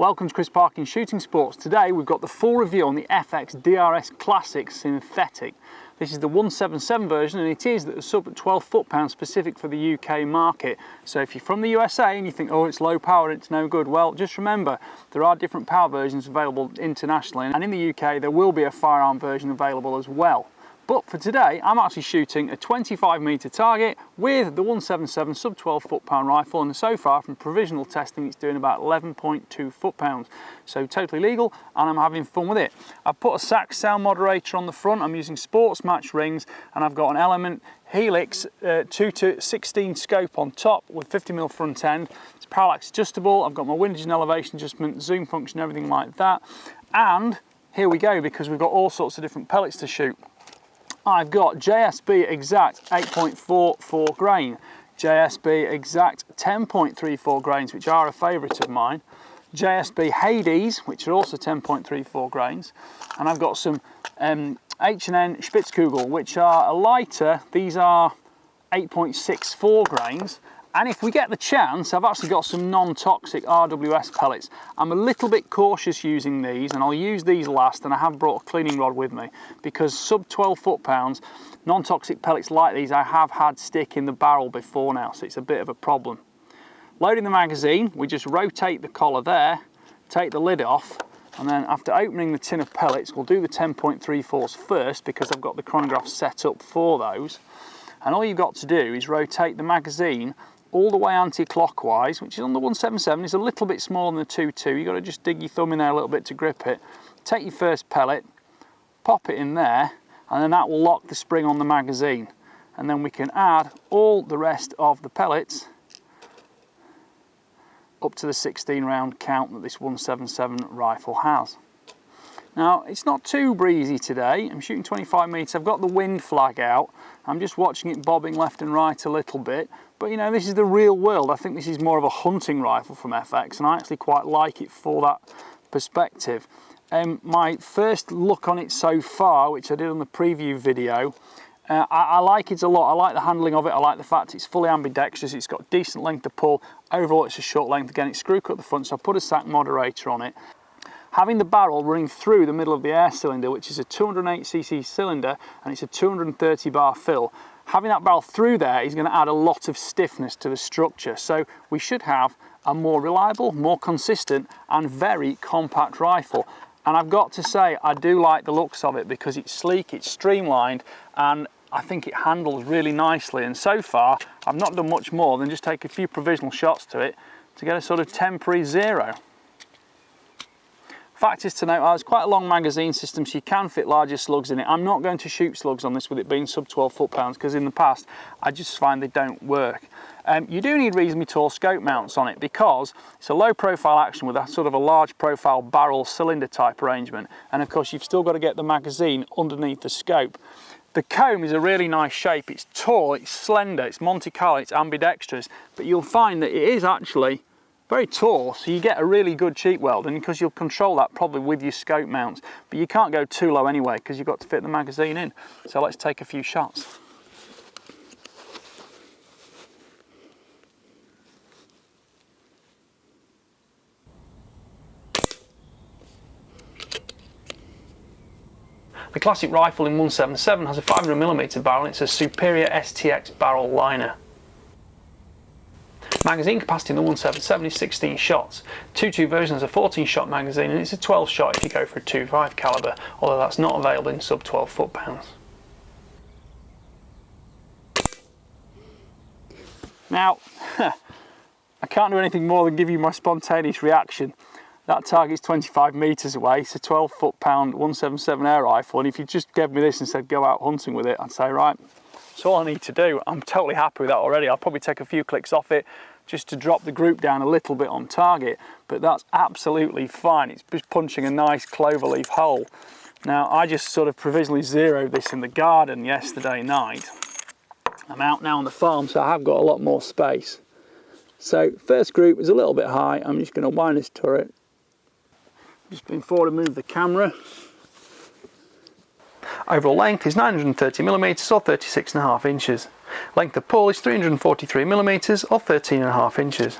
Welcome to Chris Parkin Shooting Sports. Today we've got the full review on the FX DRS Classic Synthetic. This is the 177 version and it is the sub 12 foot-pound specific for the UK market. So if you're from the USA and you think, oh, it's low power, it's no good, well, just remember there are different power versions available internationally, and in the UK there will be a firearm version available as well. But for today, I'm actually shooting a 25-metre target with the 177 sub 12 foot-pound rifle, and so far from provisional testing it's doing about 11.2 foot-pounds. So totally legal, and I'm having fun with it. I've put a SAC sound moderator on the front, I'm using sports match rings, and I've got an Element Helix 2-16 scope on top with 50mm front end. It's parallax adjustable, I've got my windage and elevation adjustment, zoom function, everything like that. And here we go, because we've got all sorts of different pellets to shoot. I've got JSB Exact 8.44 grain, JSB Exact 10.34 grains, which are a favourite of mine, JSB Hades, which are also 10.34 grains, and I've got some H&N Spitzkugel, which are a lighter. These are 8.64 grains. And if we get the chance, I've actually got some non-toxic RWS pellets. I'm a little bit cautious using these, and I'll use these last, and I have brought a cleaning rod with me, because sub 12 foot-pounds, non-toxic pellets like these I have had stick in the barrel before now, so it's a bit of a problem. Loading the magazine, we just rotate the collar there, take the lid off, and then after opening the tin of pellets, we'll do the 10.34s first, because I've got the chronograph set up for those. And all you've got to do is rotate the magazine all the way anti-clockwise, which is on the 177, is a little bit smaller than the 2.2. You've got to just dig your thumb in there a little bit to grip it. Take your first pellet, pop it in there, and then that will lock the spring on the magazine. And then we can add all the rest of the pellets up to the 16 round count that this 177 rifle has. Now, it's not too breezy today. I'm shooting 25 metres. I've got the wind flag out. I'm just watching it bobbing left and right a little bit. But you know, this is the real world. I think this is more of a hunting rifle from FX, and I actually quite like it for that perspective. My first look on it so far, which I did on the preview video, I like it a lot. I like the handling of it. I like the fact it's fully ambidextrous. It's got decent length to pull. Overall, it's a short length. Again, it's screw cut at the front, so I put a SAC moderator on it. Having the barrel running through the middle of the air cylinder, which is a 208cc cylinder, and it's a 230 bar fill, having that barrel through there is going to add a lot of stiffness to the structure. So we should have a more reliable, more consistent, and very compact rifle. And I've got to say, I do like the looks of it, because it's sleek, it's streamlined, and I think it handles really nicely. And so far, I've not done much more than just take a few provisional shots to it to get a sort of temporary zero. Fact is to note, it's quite a long magazine system, so you can fit larger slugs in it. I'm not going to shoot slugs on this with it being sub 12 foot-pounds, because in the past I just find they don't work. You do need reasonably tall scope mounts on it, because it's a low profile action with a sort of a large profile barrel cylinder type arrangement, and of course you've still got to get the magazine underneath the scope. The comb is a really nice shape. It's tall, it's slender, it's Monte Carlo, it's ambidextrous, but you'll find that it is actually very tall, so you get a really good cheek weld, and because you'll control that probably with your scope mounts, but you can't go too low anyway because you've got to fit the magazine in. So let's take a few shots. The classic rifle in 177 has a 500mm barrel, and it's a superior STX barrel liner. Magazine capacity in the 177 is 16 shots. 2.2 version has a 14-shot magazine, and it's a 12-shot if you go for a 2.5 caliber, although that's not available in sub 12 foot-pounds. Now, I can't do anything more than give you my spontaneous reaction. That target's 25 metres away. It's a 12 foot-pound 177 air rifle, and if you just gave me this and said go out hunting with it, I'd say right, that's all I need to do. I'm totally happy with that already. I'll probably take a few clicks off it just to drop the group down a little bit on target, but that's absolutely fine. It's just punching a nice cloverleaf hole. Now, I just sort of provisionally zeroed this in the garden yesterday night. I'm out now on the farm, so I have got a lot more space. So first group is a little bit high. I'm just going to wind this turret. Just been forward and move the camera. Overall length is 930mm or 36.5 inches. Length of pull is 343mm or 13.5 inches.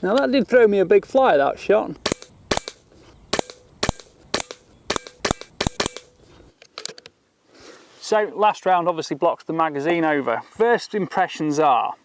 Now that did throw me a big fly, that shot. So last round obviously blocks the magazine over. First impressions are,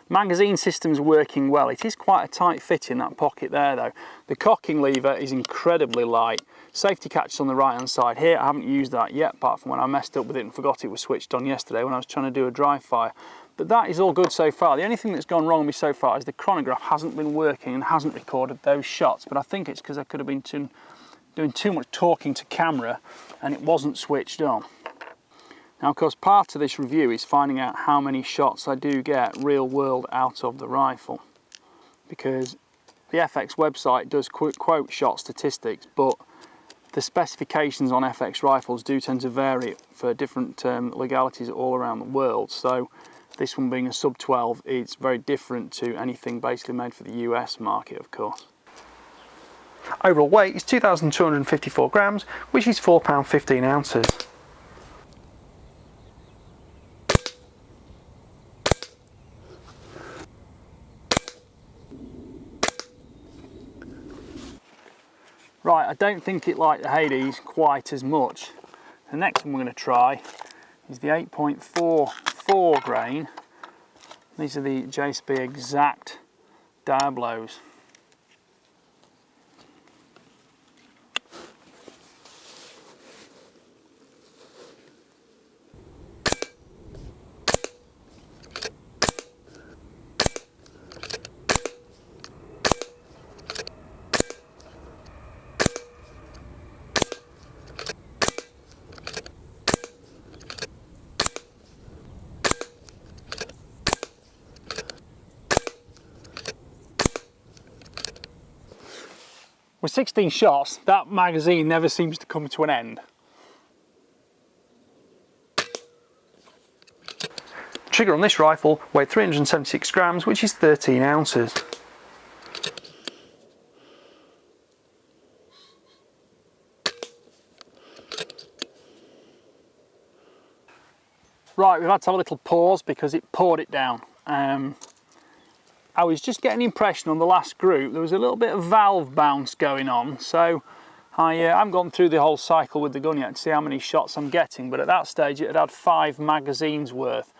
magazine system's working well. It is quite a tight fit in that pocket there though. The cocking lever is incredibly light. Safety catch on the right hand side here. I haven't used that yet, apart from when I messed up with it and forgot it was switched on yesterday when I was trying to do a dry fire. But that is all good so far. The only thing that's gone wrong with me so far is the chronograph hasn't been working and hasn't recorded those shots. But I think it's because I could have been doing too much talking to camera and it wasn't switched on. Now of course part of this review is finding out how many shots I do get real world out of the rifle, because the FX website does quote shot statistics, but the specifications on FX rifles do tend to vary for different legalities all around the world. So this one being a sub 12, it's very different to anything basically made for the US market, of course. Overall weight is 2,254 grams, which is £4 15 ounces. Right, I don't think it liked the Hades quite as much. The next one we're going to try is the 8.44 grain. These are the JSB Exact Diablos. With 16 shots, that magazine never seems to come to an end. Trigger on this rifle weighed 376 grams, which is 13 ounces. Right, we've had to have a little pause because it poured it down. I was just getting the impression on the last group there was a little bit of valve bounce going on, so I haven't gone through the whole cycle with the gun yet to see how many shots I'm getting, but at that stage it had 5 magazines worth,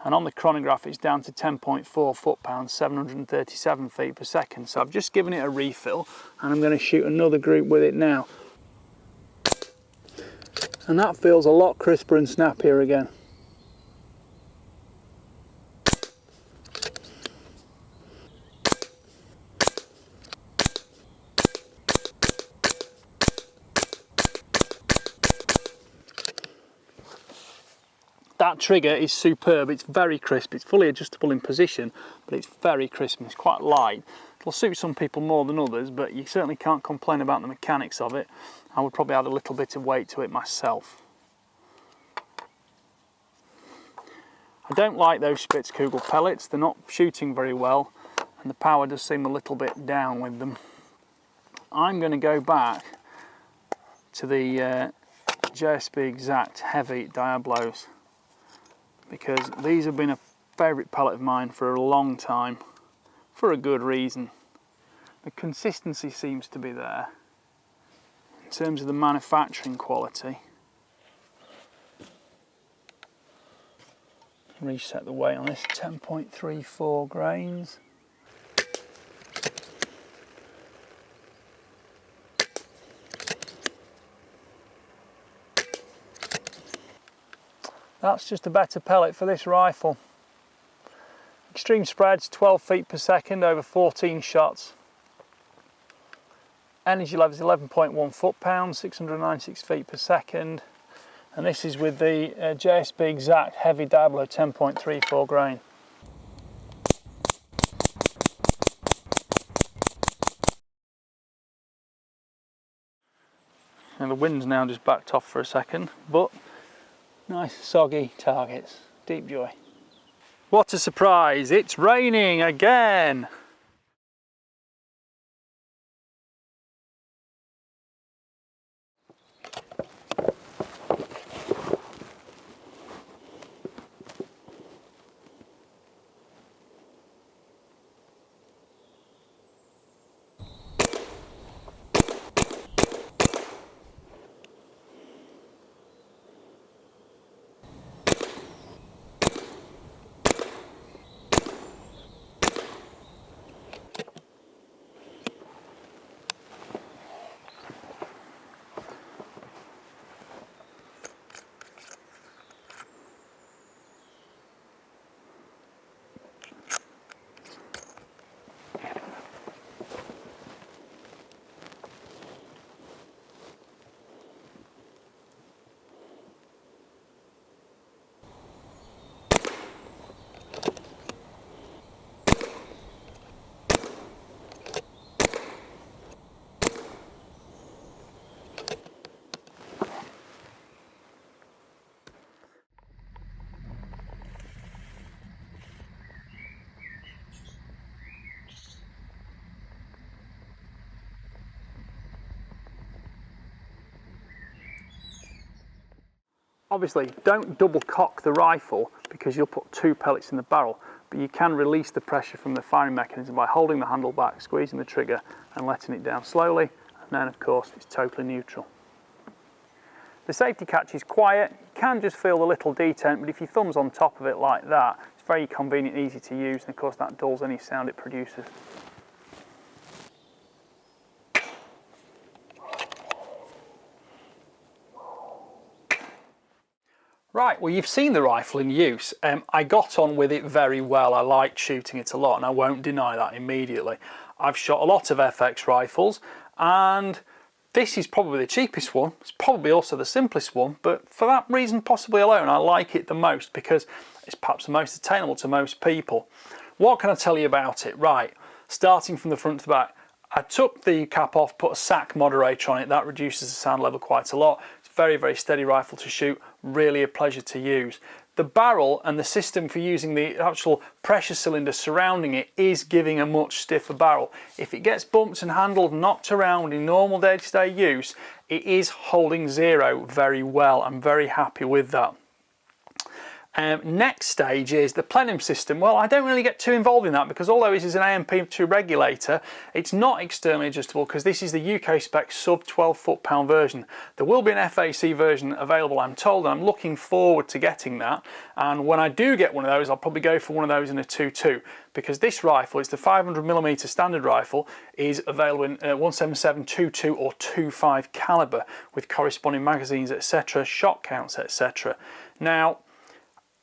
and on the chronograph it's down to 10.4 foot-pounds, 737 feet per second. So I've just given it a refill and I'm going to shoot another group with it now. And that feels a lot crisper and snappier again. That trigger is superb. It's very crisp. It's fully adjustable in position, but it's very crisp and it's quite light. It'll suit some people more than others, but you certainly can't complain about the mechanics of it. I would probably add a little bit of weight to it myself. I don't like those Spitzkugel pellets. They're not shooting very well and the power does seem a little bit down with them. I'm going to go back to the JSB Exact Heavy Diablos, because these have been a favourite pellet of mine for a long time, for a good reason. The consistency seems to be there in terms of the manufacturing quality. Reset the weight on this, 10.34 grains. That's just a better pellet for this rifle. Extreme spreads, 12 feet per second over 14 shots. Energy level is 11.1 foot-pounds, 696 feet per second. And this is with the JSB Exact Heavy Diablo 10.34 grain. And the wind's now just backed off for a second, but nice soggy targets, deep joy. What a surprise, it's raining again! Obviously, don't double cock the rifle because you'll put 2 pellets in the barrel, but you can release the pressure from the firing mechanism by holding the handle back, squeezing the trigger and letting it down slowly, and then of course it's totally neutral. The safety catch is quiet, you can just feel the little detent, but if your thumb's on top of it like that, it's very convenient and easy to use, and of course that dulls any sound it produces. Right, well, you've seen the rifle in use. I got on with it very well. I liked shooting it a lot, and I won't deny that immediately. I've shot a lot of FX rifles, and this is probably the cheapest one. It's probably also the simplest one, but for that reason possibly alone, I like it the most because it's perhaps the most attainable to most people. What can I tell you about it? Right, starting from the front to the back. I took the cap off, put a SAC moderator on it. That reduces the sound level quite a lot. It's a very, very steady rifle to shoot. Really a pleasure to use. The barrel and the system for using the actual pressure cylinder surrounding it is giving a much stiffer barrel. If it gets bumped and handled, knocked around in normal day-to-day use, it is holding zero very well. I'm very happy with that. Next stage is the plenum system. Well, I don't really get too involved in that because although this is an AMP2 regulator, it's not externally adjustable because this is the UK spec sub 12 foot-pound version. There will be an FAC version available, I'm told, and I'm looking forward to getting that. And when I do get one of those, I'll probably go for one of those in a 2.2 because this rifle, it's the 500mm standard rifle, is available in 177, 2.2 or 2.5 caliber with corresponding magazines, etc., shot counts, etc. Now,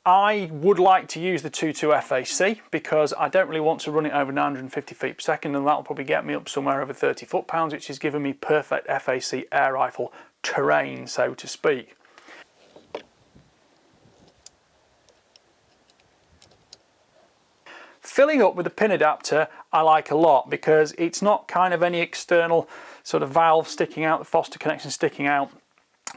I would like to use the 2.2 FAC because I don't really want to run it over 950 feet per second, and that'll probably get me up somewhere over 30 foot-pounds, which is giving me perfect FAC air rifle terrain, so to speak. Filling up with a pin adapter I like a lot because it's not kind of any external sort of valve sticking out, the Foster connection sticking out.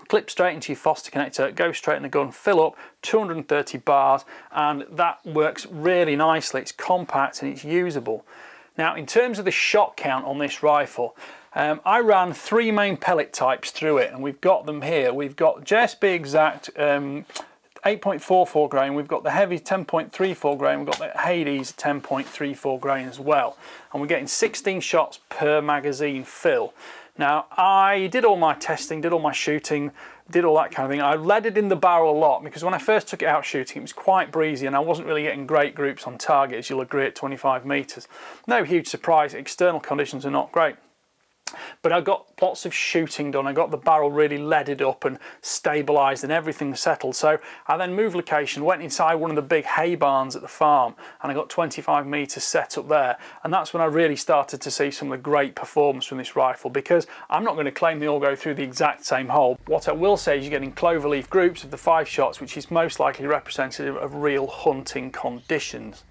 Clip straight into your Foster connector, go straight in the gun, fill up 230 bars, and that works really nicely. It's compact and it's usable. Now, in terms of the shot count on this rifle, I ran 3 main pellet types through it, and we've got them here. We've got JSB Exact 8.44 grain, we've got the heavy 10.34 grain, we've got the Hades 10.34 grain as well, and we're getting 16 shots per magazine fill. Now, I did all my testing, did all my shooting, did all that kind of thing. I leaded in the barrel a lot because when I first took it out shooting, it was quite breezy and I wasn't really getting great groups on target, as you'll agree, at 25 metres. No huge surprise, external conditions are not great. But I got lots of shooting done. I got the barrel really leaded up and stabilised and everything settled. So I then moved location, went inside one of the big hay barns at the farm, and I got 25 metres set up there. And that's when I really started to see some of the great performance from this rifle, because I'm not going to claim they all go through the exact same hole. What I will say is you're getting cloverleaf groups of the 5 shots, which is most likely representative of real hunting conditions.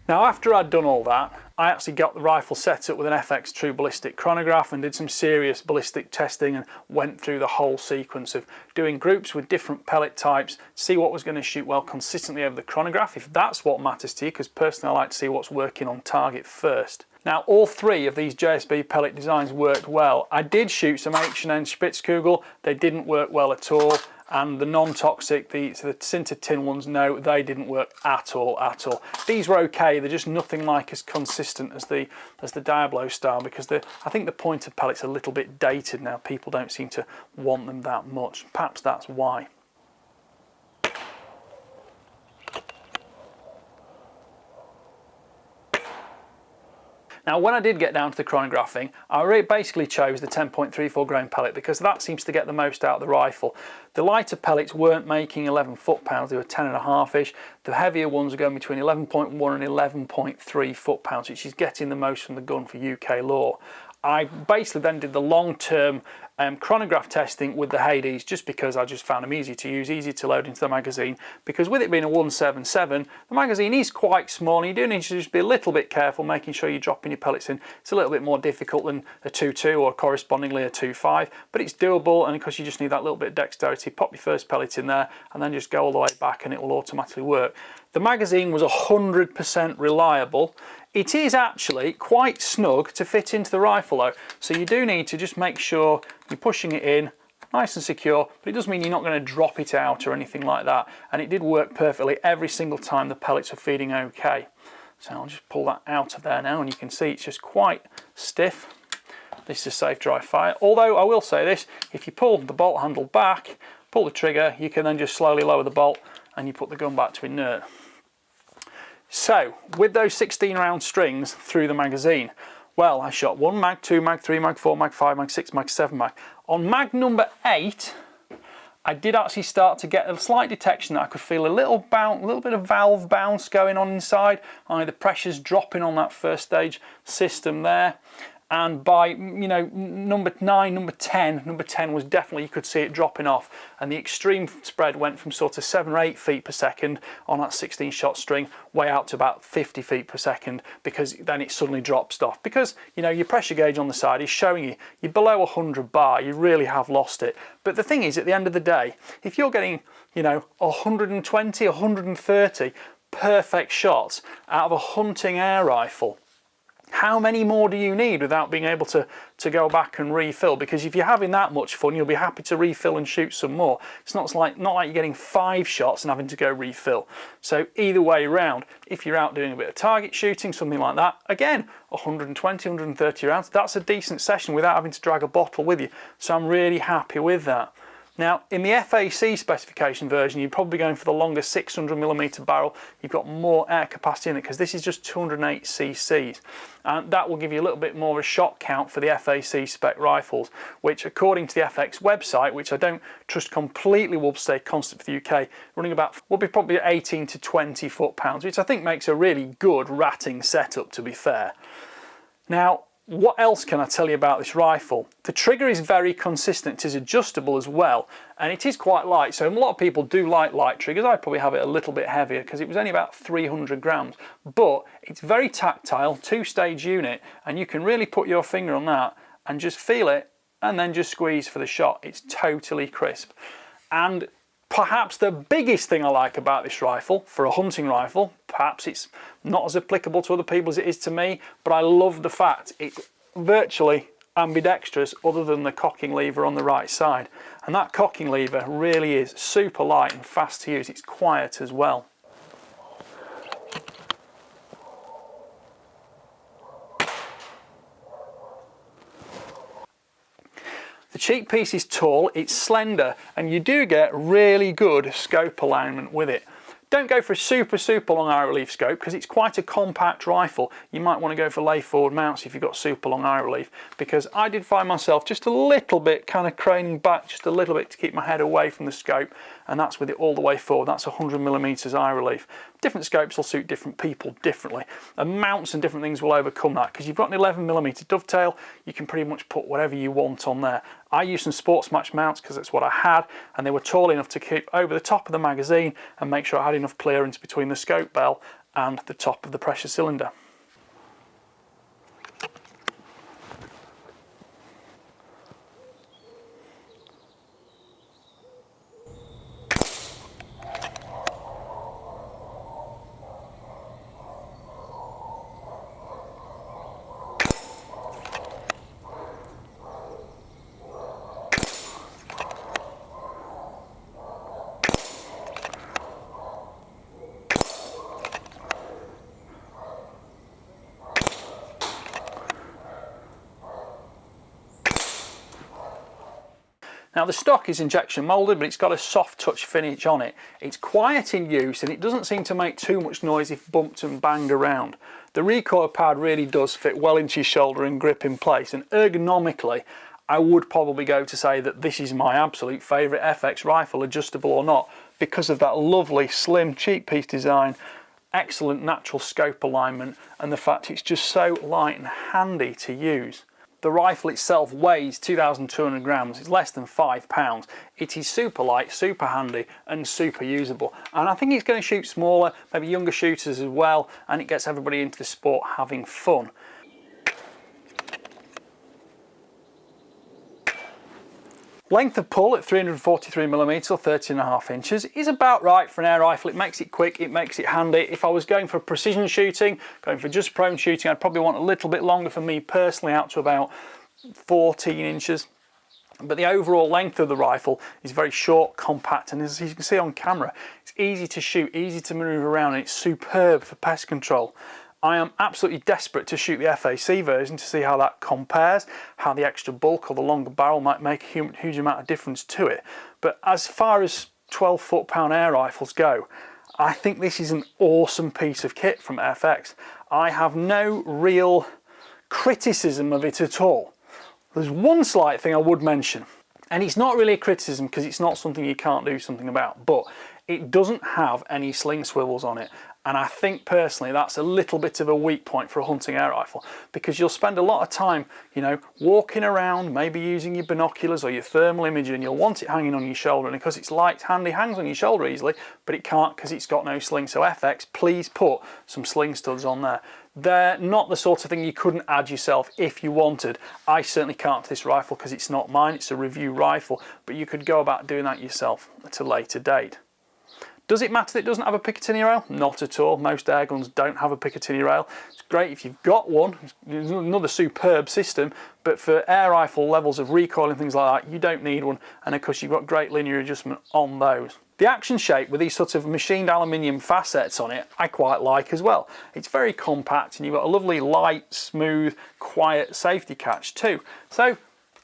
Now, after I'd done all that, I actually got the rifle set up with an FX True ballistic chronograph and did some serious ballistic testing and went through the whole sequence of doing groups with different pellet types, see what was going to shoot well consistently over the chronograph, if that's what matters to you, because personally I like to see what's working on target first. Now, all 3 of these JSB pellet designs worked well. I did shoot some H&N Spitzkugel, they didn't work well at all. And the non-toxic, the sintered tin ones, no, they didn't work at all, at all. These were okay, they're just nothing like as consistent as the Diablo style, because I think the pointed pellet's a little bit dated now. People don't seem to want them that much. Perhaps that's why. Now, when I did get down to the chronographing, I basically chose the 10.34 grain pellet because that seems to get the most out of the rifle. The lighter pellets weren't making 11 foot-pounds, they were 10.5-ish. The heavier ones are going between 11.1 and 11.3 foot-pounds, which is getting the most from the gun for UK law. I basically then did the long-term chronograph testing with the Hades, just because I just found them easy to use, easy to load into the magazine, because with it being a 177, the magazine is quite small and you do need to just be a little bit careful making sure you're dropping your pellets in. It's a little bit more difficult than a 2.2 or correspondingly a 2.5, but it's doable, and because you just need that little bit of dexterity, pop your first pellet in there and then just go all the way back and it will automatically work. The magazine was 100% reliable. It is actually quite snug to fit into the rifle though, so you do need to just make sure you're pushing it in nice and secure, but it does mean you're not going to drop it out or anything like that. And it did work perfectly every single time the pellets are feeding okay. So I'll just pull that out of there now, and you can see it's just quite stiff. This is a safe dry fire. Although I will say this, if you pull the bolt handle back, pull the trigger, you can then just slowly lower the bolt and you put the gun back to inert. So with those 16 round strings through the magazine, well, I shot 1 mag, 2 mag, 3 mag, 4 mag, 5 mag, 6 mag, 7 mag. On mag number 8, I did actually start to get a slight detection that I could feel a little bit of valve bounce going on inside. The pressure's dropping on that first stage system there. And by, you know, number 9, number 10 was definitely, you could see it dropping off. And the extreme spread went from sort of 7 or 8 feet per second on that 16 shot string, way out to about 50 feet per second, because then it suddenly drops off. Because, you know, your pressure gauge on the side is showing you, you're below 100 bar, you really have lost it. But the thing is, at the end of the day, if you're getting, you know, 120, 130 perfect shots out of a hunting air rifle, how many more do you need without being able to go back and refill? Because if you're having that much fun, you'll be happy to refill and shoot some more. It's not like you're getting 5 shots and having to go refill. So either way around, if you're out doing a bit of target shooting, something like that, again, 120, 130 rounds, that's a decent session without having to drag a bottle with you. So I'm really happy with that. Now, in the FAC specification version, you're probably going for the longer 600mm barrel. You've got more air capacity in it because this is just 208 cc's. And that will give you a little bit more of a shot count for the FAC spec rifles, which according to the FX website, which I don't trust completely will stay constant for the UK, running about, will be probably 18 to 20 foot-pounds, which I think makes a really good ratting setup, to be fair. Now, what else can I tell you about this rifle? The trigger is very consistent, it is adjustable as well, and it is quite light. So a lot of people do like light triggers. I probably have it a little bit heavier because it was only about 300 grams, but it's very tactile, 2-stage unit, and you can really put your finger on that and just feel it and then just squeeze for the shot. It's totally crisp. And perhaps the biggest thing I like about this rifle, for a hunting rifle, perhaps it's not as applicable to other people as it is to me, but I love the fact it's virtually ambidextrous other than the cocking lever on the right side. And that cocking lever really is super light and fast to use. It's quiet as well. The cheek piece is tall, it's slender, and you do get really good scope alignment with it. Don't go for a super long eye relief scope because it's quite a compact rifle. You might want to go for lay forward mounts if you've got super long eye relief, because I did find myself just a little bit kind of craning back just a little bit to keep my head away from the scope, and that's with it all the way forward. That's 100mm eye relief. Different scopes will suit different people differently, and mounts and different things will overcome that. Because you've got an 11mm dovetail, you can pretty much put whatever you want on there. I used some sports match mounts because that's what I had, and they were tall enough to keep over the top of the magazine and make sure I had enough clearance between the scope bell and the top of the pressure cylinder. Now the stock is injection moulded, but it's got a soft touch finish on it. It's quiet in use and it doesn't seem to make too much noise if bumped and banged around. The recoil pad really does fit well into your shoulder and grip in place, and ergonomically I would probably go to say that this is my absolute favourite FX rifle, adjustable or not, because of that lovely slim cheek piece design, excellent natural scope alignment, and the fact it's just so light and handy to use. The rifle itself weighs 2,200 grams, it's less than £5. It is super light, super handy and super usable, and I think it's going to shoot smaller, maybe younger shooters as well, and it gets everybody into the sport having fun. Length of pull at 343mm or 30.5 inches is about right for an air rifle. It makes it quick, it makes it handy. If I was going for precision shooting, going for just prone shooting, I'd probably want a little bit longer for me personally, out to about 14 inches. But the overall length of the rifle is very short, compact, and as you can see on camera, it's easy to shoot, easy to manoeuvre around, and it's superb for pest control. I am absolutely desperate to shoot the FAC version to see how that compares, how the extra bulk or the longer barrel might make a huge amount of difference to it. But as far as 12 foot-pound air rifles go, I think this is an awesome piece of kit from FX. I have no real criticism of it at all. There's one slight thing I would mention, and it's not really a criticism because it's not something you can't do something about, but it doesn't have any sling swivels on it. And I think personally that's a little bit of a weak point for a hunting air rifle, because you'll spend a lot of time, you know, walking around, maybe using your binoculars or your thermal imager, and you'll want it hanging on your shoulder, and because it's light, handy, hangs on your shoulder easily, but it can't because it's got no sling. So FX, please put some sling studs on there. They're not the sort of thing you couldn't add yourself if you wanted. I certainly can't to this rifle because it's not mine, it's a review rifle, but you could go about doing that yourself at a later date. Does it matter that it doesn't have a Picatinny rail? Not at all. Most air guns don't have a Picatinny rail. It's great if you've got one. It's another superb system, but for air rifle levels of recoil and things like that, you don't need one, and of course you've got great linear adjustment on those. The action shape with these sort of machined aluminium facets on it, I quite like as well. It's very compact, and you've got a lovely light, smooth, quiet safety catch too. So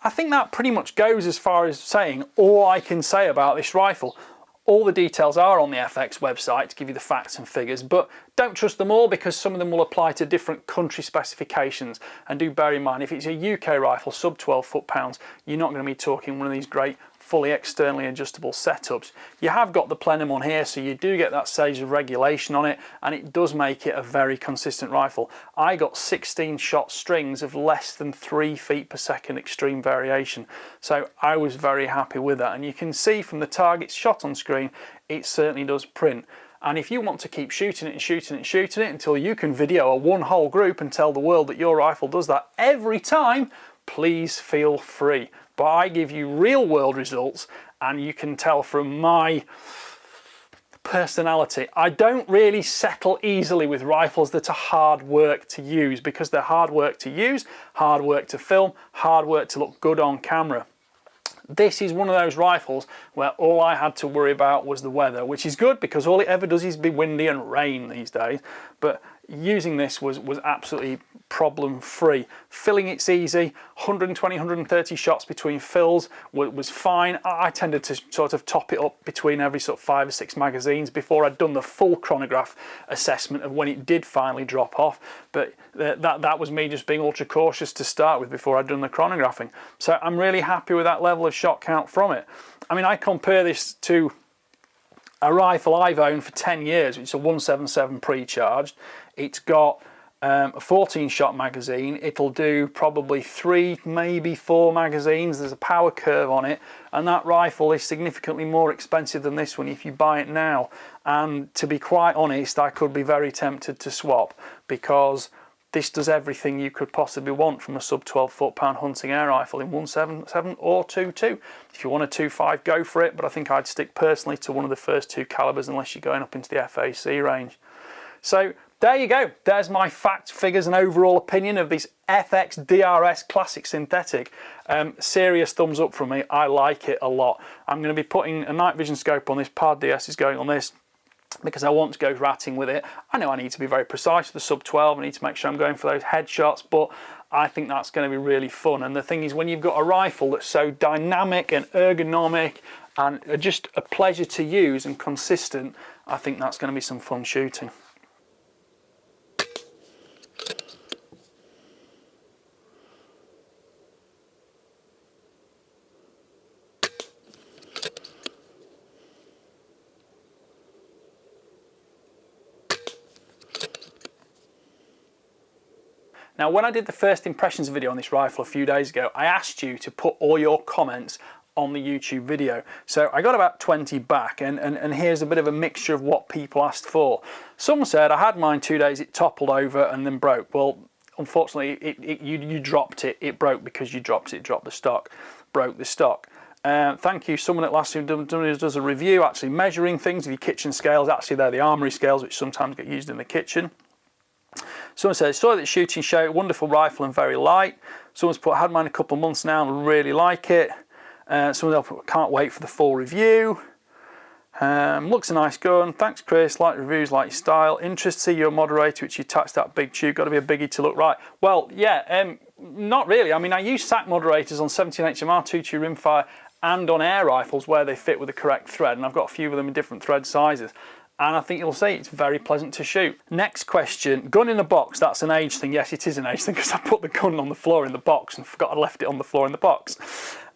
I think that pretty much goes as far as saying all I can say about this rifle. All the details are on the FX website to give you the facts and figures, but don't trust them all because some of them will apply to different country specifications. And do bear in mind, if it's a UK rifle sub 12 foot-pounds, you're not going to be talking one of these great fully externally adjustable setups. You have got the plenum on here, so you do get that stage of regulation on it, and it does make it a very consistent rifle. I got 16 shot strings of less than 3 feet per second extreme variation, so I was very happy with that. And you can see from the targets shot on screen, it certainly does print. And if you want to keep shooting it and shooting it and shooting it until you can video a one whole group and tell the world that your rifle does that every time, please feel free. But I give you real world results, and you can tell from my personality, I don't really settle easily with rifles that are hard work to use, because they're hard work to use, hard work to film, hard work to look good on camera. This is one of those rifles where all I had to worry about was the weather, which is good because all it ever does is be windy and rain these days. But using this was absolutely problem free. Filling it's easy, 120, 130 shots between fills was fine. I tended to sort of top it up between every sort of 5 or 6 magazines before I'd done the full chronograph assessment of when it did finally drop off. But that was me just being ultra cautious to start with before I'd done the chronographing. So I'm really happy with that level of shot count from it. I mean, I compare this to a rifle I've owned for 10 years, which is a 177 pre-charged. It's got a 14 shot magazine. It'll do probably 3, maybe 4 magazines. There's a power curve on it, and that rifle is significantly more expensive than this one if you buy it now. And to be quite honest, I could be very tempted to swap, because this does everything you could possibly want from a sub 12 foot-pound hunting air rifle in 177 or 2.2. If you want a 2.5, go for it, but I think I'd stick personally to one of the first 2 calibers unless you're going up into the FAC range. So there you go. There's my facts, figures and overall opinion of this FX DRS Classic Synthetic. Serious thumbs up from me. I like it a lot. I'm going to be putting a night vision scope on this. Pard DS is going on this, because I want to go ratting with it. I know I need to be very precise with the sub 12. I need to make sure I'm going for those headshots, but I think that's going to be really fun. And the thing is, when you've got a rifle that's so dynamic and ergonomic and just a pleasure to use and consistent, I think that's going to be some fun shooting. Now, when I did the first impressions video on this rifle a few days ago, I asked you to put all your comments on the YouTube video. So I got about 20 back, and here's a bit of a mixture of what people asked for. Some said, I had mine 2 days, it toppled over and then broke. Well, unfortunately, you dropped it. It broke because you dropped it, dropped the stock, broke the stock. Thank you, someone at last who does a review, actually measuring things with your kitchen scales. Actually, they're the armory scales, which sometimes get used in the kitchen. Someone says, saw that shooting show, wonderful rifle and very light. Someone's put, had mine a couple of months now and really like it. Someone else put, can't wait for the full review. Looks a nice gun. Thanks, Chris. Like reviews, like your style. Interested to see your moderator, which you attached that big tube. Got to be a biggie to look right. Well, yeah, not really. I mean, I use SAC moderators on 17 HMR, 2-tube rimfire, and on air rifles where they fit with the correct thread. And I've got a few of them in different thread sizes. And I think you'll see it's very pleasant to shoot. Next question, gun in a box, that's an age thing. Yes, it is an age thing because I put the gun on the floor in the box and forgot I left it on the floor in the box.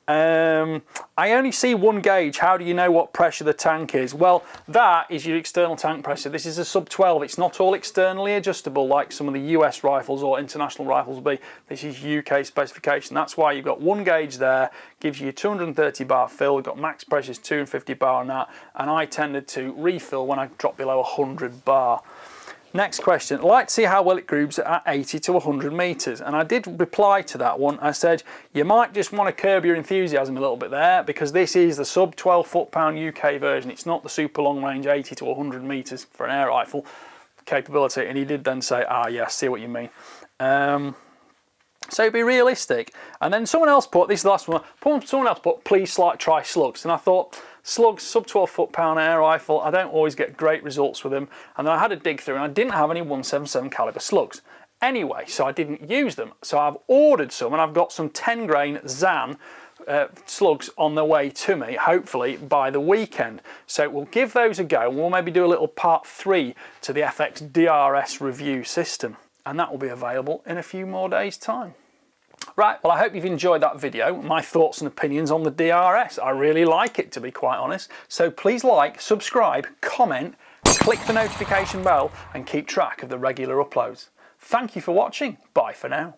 I only see one gauge. How do you know what pressure the tank is? Well, that is your external tank pressure. This is a sub 12. It's not all externally adjustable like some of the US rifles or international rifles will be. This is UK specification. That's why you've got one gauge there, gives you 230 bar fill. You've got max pressure is 250 bar on that, and I tended to refill when I drop below 100 bar. Next question, I'd like to see how well it grooves at 80 to 100 metres. And I did reply to that one. I said, you might just want to curb your enthusiasm a little bit there because this is the sub 12 foot-pound UK version. It's not the super long range 80 to 100 metres for an air rifle capability. And he did then say, ah, yeah, I see what you mean. So be realistic. And then someone else put, this is the last one, someone else put, please try slugs. And I thought, slugs, sub 12 foot-pound air rifle, I don't always get great results with them. And then I had a dig through and I didn't have any 177 caliber slugs. Anyway, so I didn't use them. So I've ordered some and I've got some 10 grain Zan slugs on the way to me, hopefully by the weekend. So we'll give those a go and we'll maybe do a little part 3 to the FX DRS review system. And that will be available in a few more days' time. Right, well I hope you've enjoyed that video, my thoughts and opinions on the DRS. I really like it, to be quite honest. So please like, subscribe, comment, click the notification bell and keep track of the regular uploads. Thank you for watching. Bye for now.